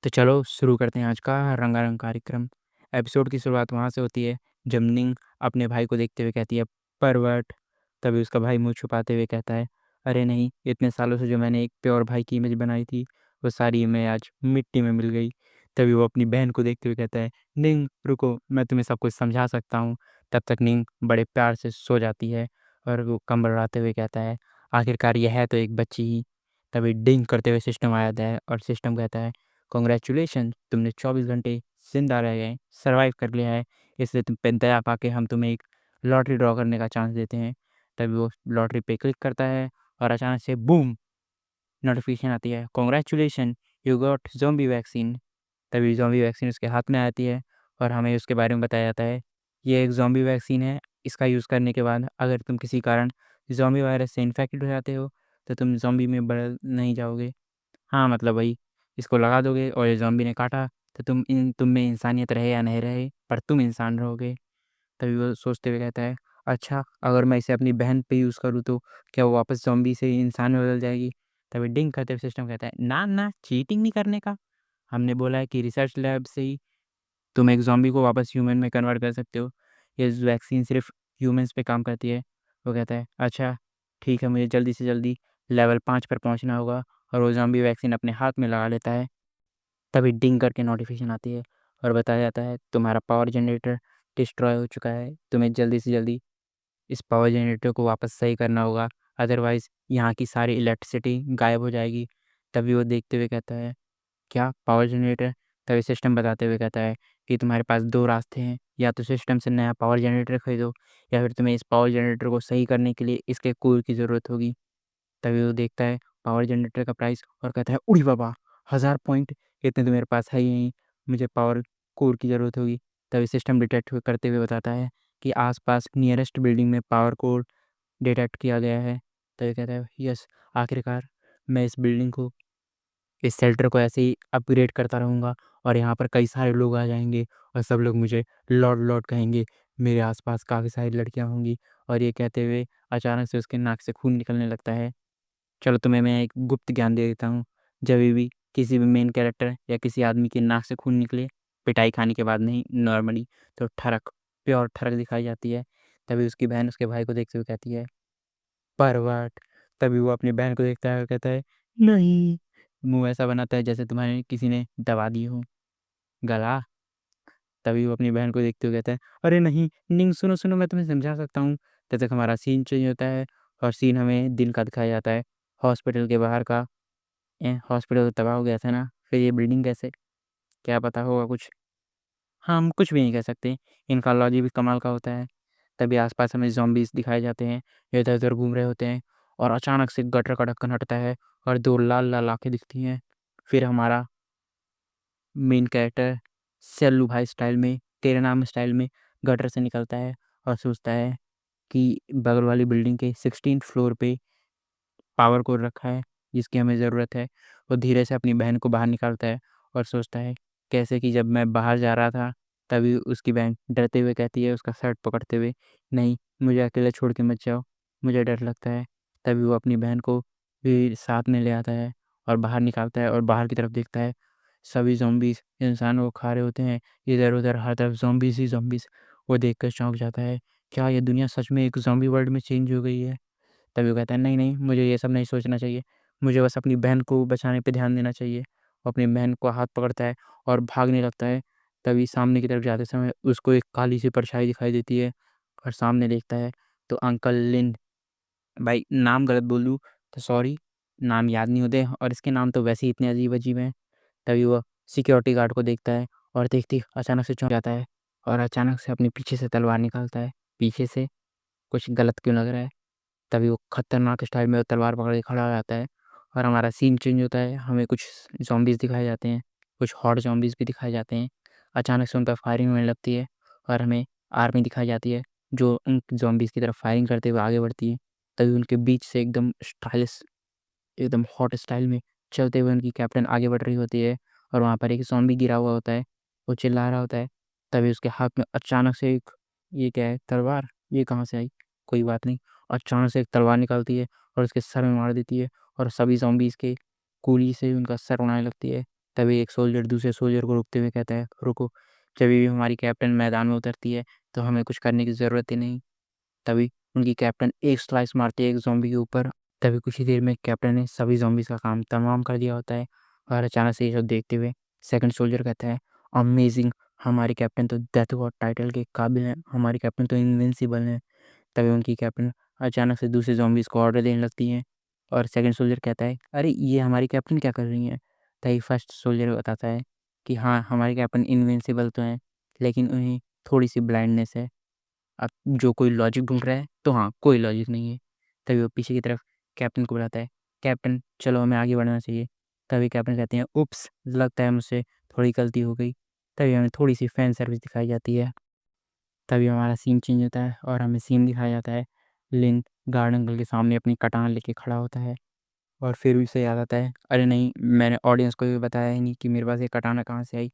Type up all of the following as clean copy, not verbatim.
तो चलो शुरू करते हैं आज का रंगारंग कार्यक्रम। एपिसोड की शुरुआत वहाँ से होती है जब निंग अपने भाई को देखते हुए कहती है, परवर्ट। तभी उसका भाई मुँह छुपाते हुए कहता है, अरे नहीं, इतने सालों से जो मैंने एक प्योर भाई की इमेज बनाई थी वो सारी इमेज आज मिट्टी में मिल गई। तभी वो अपनी बहन को देखते हुए कहता है, निंग रुको, मैं तुम्हें सब कुछ समझा सकता हूँ। तब तक निंग बड़े प्यार से सो जाती है और वो कमर उड़ाते हुए कहता है, आखिरकार यह है तो एक बच्ची ही। तभी डिंग करते हुए सिस्टम आ जाता है और सिस्टम कहता है, कॉन्ग्रेचुलेशन, तुमने 24 घंटे ज़िंदा रह गए, सर्वाइव कर लिया है, इसलिए तुम पे दया पाके हम तुम्हें एक लॉटरी ड्रॉ करने का चांस देते हैं। तभी वो लॉटरी पे क्लिक करता है और अचानक से बूम! नोटिफ़िकेशन आती है, congratulation, you got zombie vaccine. तभी ज़ॉम्बी वैक्सीन उसके हाथ में आती है और हमें उसके बारे में बताया जाता है, ये एक ज़ॉम्बी वैक्सीन है, इसका यूज़ करने के बाद अगर तुम किसी कारण ज़ॉम्बी वायरस से इन्फेक्टेड हो जाते हो, तो तुम ज़ॉम्बी में बदल नहीं जाओगे। हाँ, मतलब वही, इसको लगा दोगे और ये ज़ॉम्बी ने काटा, तो तुम में इंसानियत रहे या नहीं रहे, पर तुम इंसान रहोगे। तभी वो सोचते हुए कहता है, अच्छा, अगर मैं इसे अपनी बहन पे यूज़ करूँ तो क्या वो वापस ज़ॉम्बी से इंसान में बदल जाएगी? तभी डिंग करते हुए सिस्टम कहता है, ना, ना, चीटिंग नहीं करने का। हमने बोला है कि रिसर्च लैब से ही तुम एक ज़ॉम्बी को वापस ह्यूमन में कन्वर्ट कर सकते हो। ये वैक्सीन सिर्फ़ ह्यूमन्स पे काम करती है। वो कहता है, अच्छा, ठीक है, मुझे जल्दी से जल्दी लेवल 5 पर पहुँचना होगा और वो ज़ॉम्बी वैक्सीन अपने हाथ में लगा लेता है। तभी डिंग करके नोटिफ़िकेशन आती है और बताया जाता है, तुम्हारा पावर जनरेटर डिस्ट्रॉय हो चुका है। तुम्हें जल्दी से जल्दी इस पावर जनरेटर को वापस सही करना होगा, अदरवाइज़ यहाँ की सारी इलेक्ट्रिसिटी गायब हो जाएगी। तभी वो देखते हुए कहता है, क्या पावर जनरेटर? तभी सिस्टम बताते हुए कहता है कि तुम्हारे पास 2 रास्ते हैं, या तो सिस्टम से नया पावर जनरेटर खरीदो या फिर तुम्हें इस पावर जनरेटर को सही करने के लिए इसके कोर की ज़रूरत होगी। तभी वो देखता है पावर जनरेटर का प्राइस और कहता है, उड़ी बाबा! 1000 पॉइंट, इतने तो मेरे पास है ही नहीं, मुझे पावर कोर की ज़रूरत होगी। तभी सिस्टम डिटेक्ट करते हुए बताता है कि आस-पास नियरेस्ट बिल्डिंग में पावर कोर डिटेक्ट किया गया है। तभी कहता है, यस, आखिरकार मैं इस बिल्डिंग को, इस शेल्टर को ऐसे ही अपग्रेड करता रहूँगा और यहाँ पर कई सारे लोग आ जाएँगे और सब लोग मुझे लॉर्ड कहेंगे। मेरे आस-पास काफ़ी सारी लड़कियाँ होंगी। और ये कहते हुए अचानक से उसके नाक से खून निकलने लगता है। चलो, तुम्हें मैं एक गुप्त ज्ञान दे देता हूँ। जभी भी किसी भी मेन कैरेक्टर या किसी आदमी के नाक से खून निकले, पिटाई खाने के बाद नहीं, नॉर्मली, तो ठरक, प्योर ठरक दिखाई जाती है। तभी उसकी बहन उसके भाई को देखते हुए कहती है, परवर्ट। तभी वो अपनी बहन को देखता है और कहता है, नहीं। मुँह ऐसा बनाता है जैसे तुम्हारे किसी ने दबा दिए हो, गला। तभी वो अपनी बहन को देखते हुए कहता है, अरे नहीं, निंग सुनो, सुनो, मैं तुम्हें समझा सकता हूँ। तब तक हमारा सीन चेंज होता है और सीन हमें दिन का दिखाया जाता है, हॉस्पिटल के बाहर का। हॉस्पिटल तो तबाह हो गया था ना, फिर ये बिल्डिंग कैसे? क्या पता होगा कुछ। हाँ, हम कुछ भी नहीं कह सकते, इनका लॉजिक भी कमाल का होता है। तभी आस-पास हमें ज़ॉम्बीज़ दिखाए जाते हैं, ये इधर-उधर घूम रहे होते हैं और अचानक से गटर का ढक्कन हटता है और 2 लाल-लाल आँखें दिखती हैं। फिर हमारा मेन कैरेक्टर सल्लू भाई स्टाइल में, तेरे नाम स्टाइल में गटर से निकलता है और सोचता है कि बगल वाली बिल्डिंग के 16th फ्लोर पे पावर कोड रखा है, जिसकी हमें ज़रूरत है। वो धीरे से अपनी बहन को बाहर निकालता है और सोचता है, कैसे कि जब मैं बाहर जा रहा था, तभी उसकी बहन डरते हुए कहती है उसका शर्ट पकड़ते हुए, नहीं, मुझे अकेला छोड़ के मत जाओ, मुझे डर लगता है। तभी वो अपनी बहन को भी साथ में ले आता है और बाहर निकालता है और बाहर की तरफ देखता है, सभी ज़ॉम्बीज़ इंसानों को खा रहे होते हैं, इधर-उधर हर तरफ ज़ॉम्बीज़ ही ज़ॉम्बीज़। वो देखकर चौंक जाता है, क्या ये दुनिया सच में एक ज़ॉम्बी वर्ल्ड में चेंज हो गई है? तभी वो कहता है, नहीं, नहीं, मुझे ये सब नहीं सोचना चाहिए। मुझे बस अपनी बहन को बचाने पे ध्यान देना चाहिए। वो अपनी बहन को हाथ पकड़ता है और भागने लगता है। तभी सामने की तरफ जाते समय उसको एक काली-सी परछाई दिखाई देती है और सामने देखता है तो अंकल लिन। भाई, नाम गलत बोल दूँ तो सॉरी, नाम याद नहीं होते और इसके नाम तो वैसे ही इतने अजीब-अजीब हैं। तभी वो सिक्योरिटी गार्ड को देखता है और देखते ही अचानक से चौंक जाता है और अचानक से अपने पीछे से तलवार निकालता है। पीछे से? कुछ गलत क्यों लग रहा है? तभी वो खतरनाक स्टाइल में तलवार पकड़ के खड़ा हो जाता है और हमारा सीन चेंज होता है। हमें कुछ ज़ॉम्बीज़ दिखाए जाते हैं, कुछ हॉट ज़ॉम्बीज़ भी दिखाए जाते हैं। अचानक से उन पर फायरिंग होने लगती है और हमें आर्मी दिखाई जाती है, जो उन ज़ॉम्बीज़ की तरफ फायरिंग करते हुए आगे बढ़ती है। तभी उनके बीच से एकदम स्टाइलिश, एकदम हॉट स्टाइल में चलते हुए उनकी कैप्टन आगे बढ़ रही होती है और वहाँ पर एक ज़ॉम्बी गिरा हुआ होता है, वो चिल्ला रहा होता है। तभी उसके हाथ में अचानक से एक, ये क्या है, तलवार? ये कहाँ से आई? कोई बात नहीं। अचानक से एक तलवार निकलती है और उसके सर में मार देती है और सभी ज़ॉम्बीज़ के गोली से उनका सर उड़ाने लगती है। तभी एक सोल्जर दूसरे सोल्जर को रोकते हुए कहता है, रुको। जब भी हमारी कैप्टन मैदान में उतरती है तो हमें कुछ करने की ज़रूरत ही नहीं। तभी उनकी कैप्टन एक स्लाइस मारती है एक ज़ॉम्बी के ऊपर। तभी कुछ ही देर में कैप्टन ने सभी ज़ॉम्बीज़ का काम तमाम कर दिया होता है। और अचानक से ये सब देखते हुए सेकंड सोल्जर कहता है, अमेज़िंग! हमारी कैप्टन तो डेथ गॉड टाइटल के काबिल है, हमारी कैप्टन तो इनविंसिबल है। तभी उनकी कैप्टन अचानक से दूसरे ज़ॉम्बीज़ को ऑर्डर देने लगती है और सेकंड सोल्जर कहता है, अरे! ये हमारी कैप्टन क्या कर रही हैं? तभी फर्स्ट सोल्जर बताता है कि हाँ, हमारी कैप्टन इनविंसिबल तो हैं, लेकिन उन्हें थोड़ी-सी ब्लाइंडनेस है। अब जो कोई लॉजिक ढूँढ रहा है, तो हाँ, कोई लॉजिक नहीं है। तभी वो पीछे की तरफ कैप्टन को बुलाता है, कैप्टन चलो हमें आगे बढ़ना चाहिए। तभी कैप्टन कहते हैं, उप्स! लगता है मुझसे थोड़ी गलती हो गई। तभी हमें थोड़ी-सी फैन सर्विस दिखाई जाती है। तभी हमारा सीन चेंज होता है और हमें सीन दिखाया जाता है, लिन गार्ड अंकल के सामने अपनी कटान लेके खड़ा होता है और फिर उसे याद आता है, अरे नहीं, मैंने ऑडियंस को ये बताया ही नहीं कि मेरे पास ये कटाना कहाँ से आई।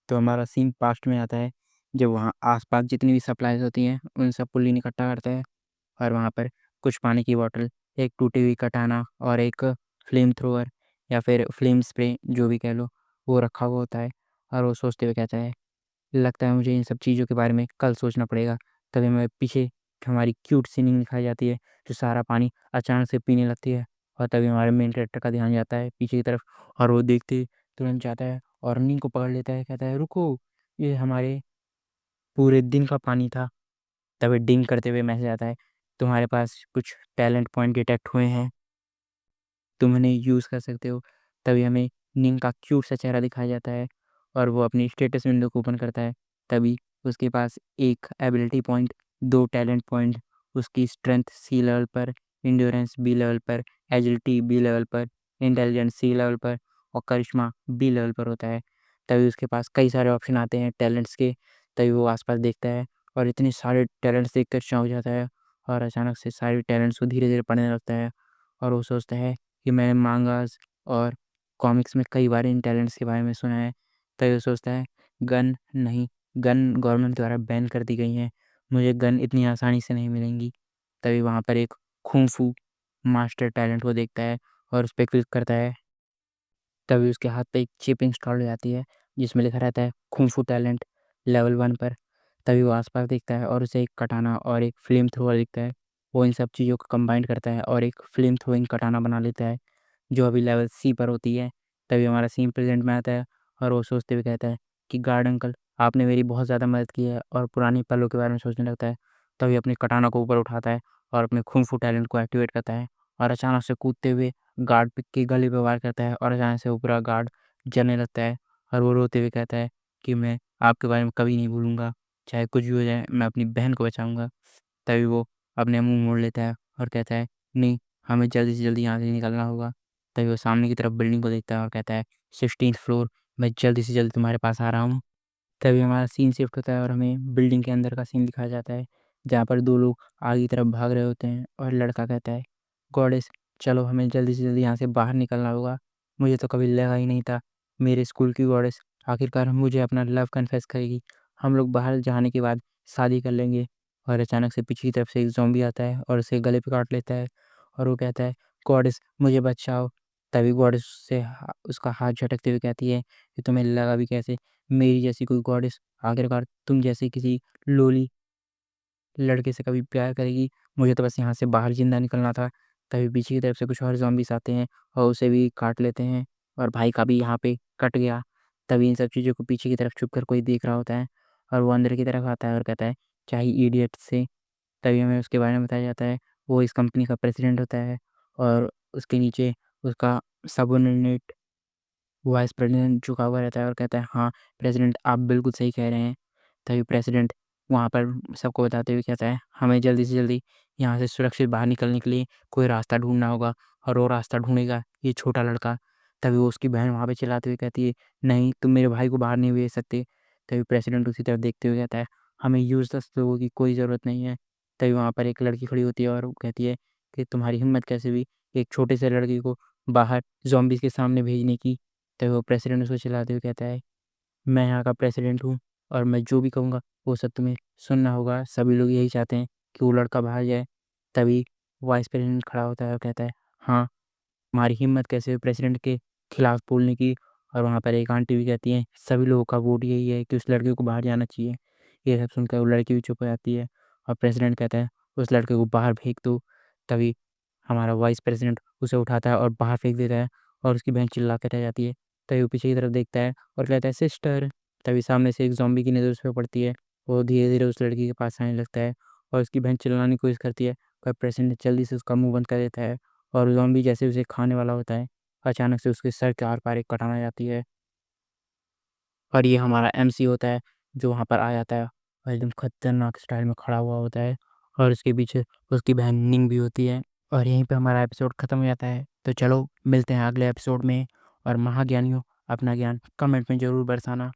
तो हमारा सीन पास्ट में आता है, जब वहाँ आस-पास जितनी भी सप्लाइज़ होती हैं, उन सबको लिन इकट्ठा करता है और वहाँ पर कुछ पानी की बॉटल, एक टूटी हुई कटाना और एक फ्लेम थ्रोवर या फिर फ्लेम स्प्रे जो भी कह लो, वो रखा हुआ होता है। और वो सोचते हुए कहता है, लगता है मुझे इन सब चीज़ों के बारे में कल सोचना पड़ेगा। तभी हमें पीछे हमारी क्यूट सीनिंग दिखाई जाती है, जो सारा पानी अचानक से पीने लगती है और तभी हमारे मेन कैरेक्टर का ध्यान जाता है पीछे की तरफ और वो देखते ही तुरंत जाता है और नीम को पकड़ लेता है, कहता है, रुको! ये हमारे पूरे दिन का पानी था। तभी डिंग करते हुए मैसेज आता है, तुम्हारे पास कुछ टैलेंट पॉइंट डिटेक्ट हुए हैं, तुम उन्हें यूज़ कर सकते हो। तभी हमें निंग का क्यूट सा चेहरा दिखाया जाता है और वो अपनी स्टेटस विंडो को ओपन करता है। तभी उसके पास 1 एबिलिटी पॉइंट, 2 टैलेंट पॉइंट, उसकी स्ट्रेंथ सी लेवल पर, एंड्योरेंस बी लेवल पर, एजिलिटी बी लेवल पर, इंटेलिजेंस सी लेवल पर और करिश्मा बी लेवल पर होता है। तभी उसके पास कई सारे ऑप्शन आते हैं टैलेंट्स के। तभी वो आस-पास देखता है और इतने सारे टैलेंट्स देखकर चौंक जाता है और अचानक से सारे टैलेंट्स को धीरे-धीरे पढ़ने लगता है और वो सोचता है कि मैंने मांगास और कॉमिक्स में कई बार इन टैलेंट्स के बारे में सुना है। तभी वो सोचता है, गन नहीं, गन गवर्नमेंट द्वारा बैन कर दी गई हैं, मुझे गन इतनी आसानी से नहीं मिलेंगी। तभी वहाँ पर एक कुंग-फू मास्टर टैलेंट को देखता है और उस पे क्लिक करता है। तभी उसके हाथ पे एक चिप इंस्टॉल हो जाती है, जिसमें लिखा रहता है कुंग-फू टैलेंट लेवल 1 पर। तभी वो आस-पास देखता है और उसे एक कटाना और एक फ्लेम थ्रोवर दिखता है। वो इन सब चीज़ों को कंबाइन करता है और एक फ्लेम थ्रोइंग कटाना बना लेता है, जो अभी लेवल सी पर होती है। तभी हमारा सीन प्रेज़ेंट में आता है और वो सोचते हुए कहता है कि गार्ड अंकल, आपने मेरी बहुत ज़्यादा मदद की है और पुराने पलों के बारे में सोचने लगता है। तभी अपने कटाना को ऊपर उठाता है और अपने कुंग-फू टैलेंट को एक्टिवेट करता है और अचानक से कूदते हुए गार्ड के गले पे वार करता है और अचानक से वो पूरा गार्ड जलने लगता है और वो रोते हुए कहता है कि मैं आपके बारे में कभी नहीं भूलूँगा, चाहे कुछ भी हो जाए, मैं अपनी बहन को बचाऊँगा। तभी वो अपने मुँह मोड़ लेता है और कहता है, नहीं, हमें जल्दी से जल्दी यहाँ से निकलना होगा। तभी वो सामने की तरफ बिल्डिंग को देखता है और कहता है, 16th फ्लोर, मैं जल्दी से जल्दी तुम्हारे पास आ रहा हूँ। तभी हमारा सीन शिफ्ट होता है और हमें बिल्डिंग के अंदर का सीन दिखाया जाता है, जहाँ पर 2 लोग आगे की तरफ भाग रहे होते हैं और लड़का कहता है, गॉडेस, चलो हमें जल्दी से जल्दी यहाँ से बाहर निकलना होगा। मुझे तो कभी लगा ही नहीं था, मेरे स्कूल की गॉडेस आखिरकार मुझे अपना लव कन्फेस करेगी। हम लोग बाहर जाने के बाद शादी कर लेंगे। और अचानक से पीछे की तरफ से एक ज़ॉम्बी आता है और उसे गले पे काट लेता है और वो कहता है, गॉडेस मुझे बचाओ। तभी गॉडेस उससे उसका हाथ झटकते हुए कहती है कि तुम्हें लगा भी कैसे, मेरी जैसी कोई गॉडेस आखिरकार तुम जैसे किसी लोली लड़के से कभी प्यार करेगी? मुझे तो बस यहाँ से बाहर ज़िंदा निकलना था। तभी पीछे की तरफ से कुछ और ज़ॉम्बीज़ आते हैं और उसे भी काट लेते हैं और भाई का भी यहाँ पे कट गया। तभी इन सब चीज़ों को पीछे की तरफ छुप कर कोई देख रहा होता है और वो अंदर की तरफ आता है और कहता है, चाहे इडियट से। तभी हमें उसके बारे में बताया जाता है, वो इस कंपनी का प्रेसिडेंट होता है और उसके नीचे उसका सबऑर्डिनेट वाइस प्रेसिडेंट झुका हुआ रहता है और कहता है, हाँ, प्रेसिडेंट आप बिल्कुल सही कह रहे हैं। तभी प्रेसिडेंट वहाँ पर सबको बताते हुए कहता है, हमें जल्दी से जल्दी यहाँ से सुरक्षित बाहर निकलने के लिए कोई रास्ता ढूँढना होगा और वो रास्ता ढूँढेगा ये छोटा लड़का। तभी वो उसकी बहन वहाँ पे चिल्लाते हुए कहती है, नहीं, तुम मेरे भाई को बाहर नहीं भेज सकते। तभी प्रेसिडेंट उसी तरफ देखते हुए कहता है, हमें यूज़लेस लोगों की कोई ज़रूरत नहीं है। तभी वहाँ पर एक लड़की खड़ी होती है और वो कहती है कि तुम्हारी हिम्मत कैसे हुई एक छोटे से लड़के को बाहर ज़ॉम्बीज़ के सामने भेजने की? तभी वो प्रेसिडेंट उसको चिल्लाते हुए कहता है, मैं यहाँ का प्रेसिडेंट हूँ और मैं जो भी कहूँगा वो सब तुम्हें सुनना होगा। सभी लोग यही चाहते हैं कि वो लड़का बाहर जाए। तभी वाइस प्रेसिडेंट खड़ा होता है और कहता है, हाँ, तुम्हारी हिम्मत कैसे हुई प्रेसिडेंट के खिलाफ बोलने की और वहाँ पर एक आंटी भी कहती हैं सभी लोगों का वोट यही है कि उस लड़के को बाहर जाना चाहिए। ये सब सुनकर वो लड़की भी चुप हो जाती है और प्रेसिडेंट कहता है उस लड़के को बाहर फेंक दो। तभी हमारा वाइस प्रेसिडेंट उसे उठाता है और बाहर फेंक देता है और उसकी बहन चिल्ला कर रह जाती है। तभी वो पीछे की तरफ देखता है और कहता है सिस्टर। तभी सामने से एक ज़ॉम्बी की नज़र उस पर पड़ती है। वो धीरे-धीरे उस लड़की के पास आने लगता है और उसकी बहन चिल्लाने की कोशिश करती है, पर प्रेसिडेंट जल्दी से उसका मुँह बंद कर देता है और ज़ॉम्बी जैसे उसे खाने वाला होता है, अचानक से उसके सर के आर-पार एक कटान आ जाती है और ये हमारा एमसी होता है, जो वहाँ पर आ जाता है और एकदम खतरनाक स्टाइल में खड़ा हुआ होता है और उसके पीछे उसकी बहन निंग भी होती है और यहीं पे हमारा एपिसोड खत्म हो जाता है। तो चलो मिलते हैं अगले एपिसोड में और महाज्ञानियों अपना ज्ञान कमेंट में ज़रूर बरसाना।